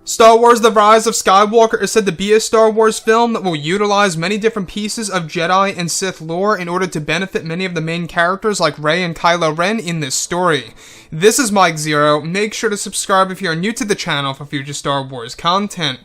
Star Wars The Rise of Skywalker is said to be a Star Wars film that will utilize many different pieces of Jedi and Sith lore in order to benefit many of the main characters like Rey and Kylo Ren in this story. This is Mike Zero. Make sure to subscribe if you are new to the channel for future Star Wars content.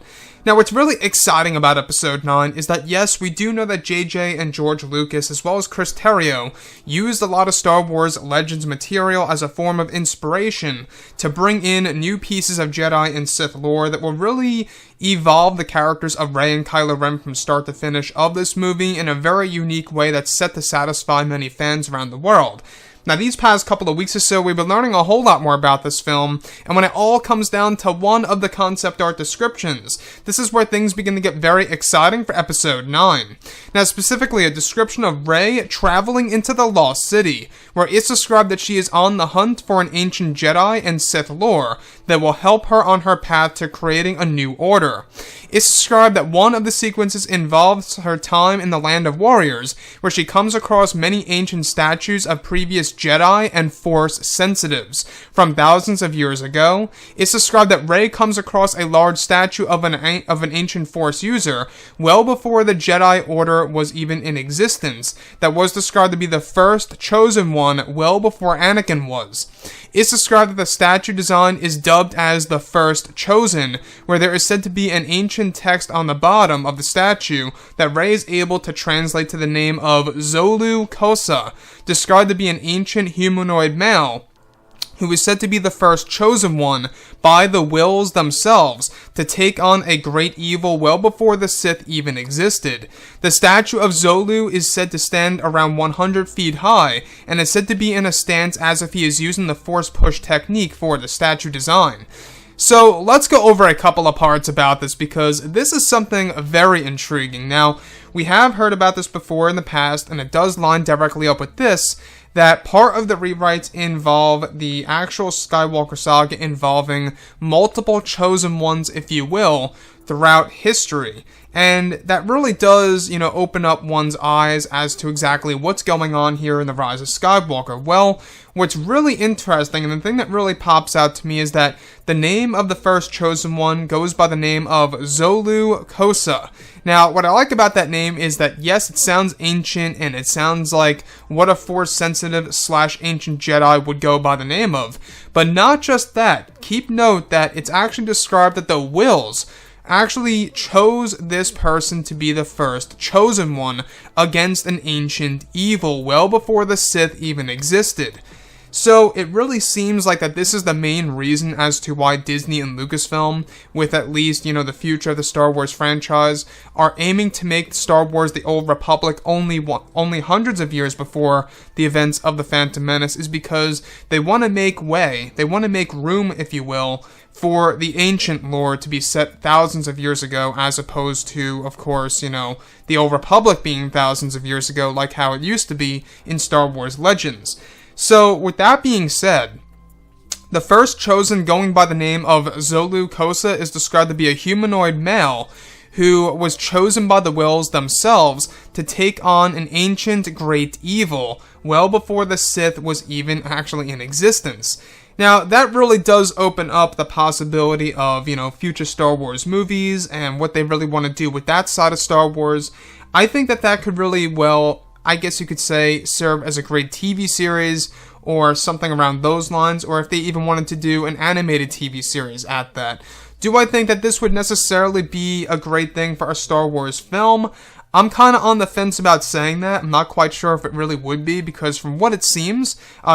Now, what's really exciting about Episode 9 is that, yes, we do know that JJ and George Lucas, as well as Chris Terrio, used a lot of Star Wars Legends material as a form of inspiration to bring in new pieces of Jedi and Sith lore that will really evolve the characters of Rey and Kylo Ren from start to finish of this movie in a very unique way that's set to satisfy many fans around the world. Now, these past couple of weeks or so, we've been learning a whole lot more about this film, and when it all comes down to one of the concept art descriptions, this is where things begin to get very exciting for Episode 9. Now, specifically, a description of Rey traveling into the Lost City, where it's described that she is on the hunt for an ancient Jedi and Sith lore that will help her on her path to creating a new order. It's described that one of the sequences involves her time in the Land of Warriors, where she comes across many ancient statues of previous Jedi and Force sensitives from thousands of years ago. It's described that Rey comes across a large statue of an ancient Force user well before the Jedi Order was even in existence, that was described to be the first chosen one well before Anakin was. It's described that the statue design is dubbed as the First Chosen, where there is said to be an ancient text on the bottom of the statue that Rey is able to translate to the name of Zolu Kosa, described to be an ancient humanoid male who is said to be the first chosen one by the Wills themselves to take on a great evil well before the Sith even existed. The statue of Zolu is said to stand around 100 feet high, and is said to be in a stance as if he is using the Force push technique for the statue design. So, let's go over a couple of parts about this, because this is something very intriguing. Now, we have heard about this before in the past, and it does line directly up with this, that part of the rewrites involve the actual Skywalker saga involving multiple chosen ones, if you will, throughout history. And that really does, open up one's eyes as to exactly what's going on here in The Rise of Skywalker. Well, what's really interesting, and the thing that really pops out to me, is that the name of the first chosen one goes by the name of Zolu Kosa. Now, what I like about that name is that, yes, it sounds ancient, and it sounds like what a Force-sensitive / ancient Jedi would go by the name of. But not just that. Keep note that it's actually described that the Wills actually chose this person to be the first chosen one against an ancient evil well before the Sith even existed. So it really seems like that this is the main reason as to why Disney and Lucasfilm, with at least, the future of the Star Wars franchise, are aiming to make Star Wars The Old Republic only hundreds of years before the events of The Phantom Menace, is because they want to make way, they want to make room, if you will, for the ancient lore to be set thousands of years ago, as opposed to, of course, the Old Republic being thousands of years ago, like how it used to be in Star Wars Legends. So, with that being said, the first chosen going by the name of Zolu Kosa is described to be a humanoid male who was chosen by the Wills themselves to take on an ancient great evil well before the Sith was even actually in existence. Now, that really does open up the possibility of, future Star Wars movies and what they really want to do with that side of Star Wars. I think that could really, I guess you could say, serve as a great TV series or something around those lines, or if they even wanted to do an animated TV series at that. Do I think that this would necessarily be a great thing for a Star Wars film? I'm kind of on the fence about saying that. I'm not quite sure if it really would be, because from what it seems,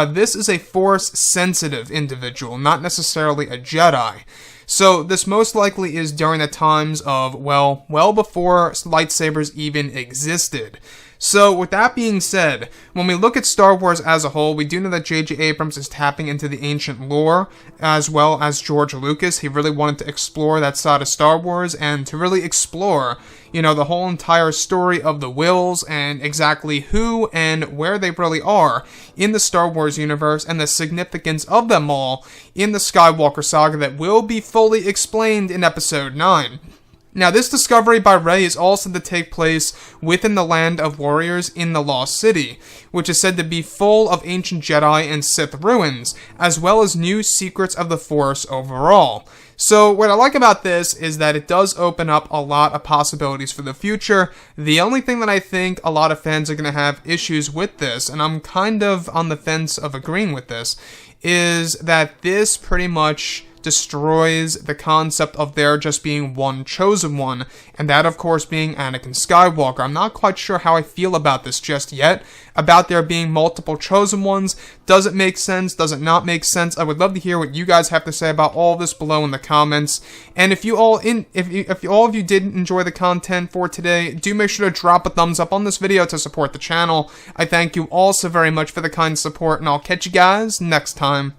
this is a Force-sensitive individual, not necessarily a Jedi. So this most likely is during the times of, well before lightsabers even existed. So, with that being said, when we look at Star Wars as a whole, we do know that J.J. Abrams is tapping into the ancient lore, as well as George Lucas. He really wanted to explore that side of Star Wars, and to really explore, the whole entire story of the Wills, and exactly who and where they really are in the Star Wars universe, and the significance of them all in the Skywalker saga that will be fully explained in Episode 9. Now, this discovery by Rey is also to take place within the land of warriors in the Lost City, which is said to be full of ancient Jedi and Sith ruins, as well as new secrets of the Force overall. So, what I like about this is that it does open up a lot of possibilities for the future. The only thing that I think a lot of fans are going to have issues with this, and I'm kind of on the fence of agreeing with this, is that this pretty much destroys the concept of there just being one chosen one, and that of course being Anakin Skywalker. I'm not quite sure how I feel about this just yet, about there being multiple chosen ones. Does it make sense? Does it not make sense? I would love to hear what you guys have to say about all this below in the comments. And if all of you did enjoy the content for today, do make sure to drop a thumbs up on this video to support the channel. I thank you all so very much for the kind support, and I'll catch you guys next time.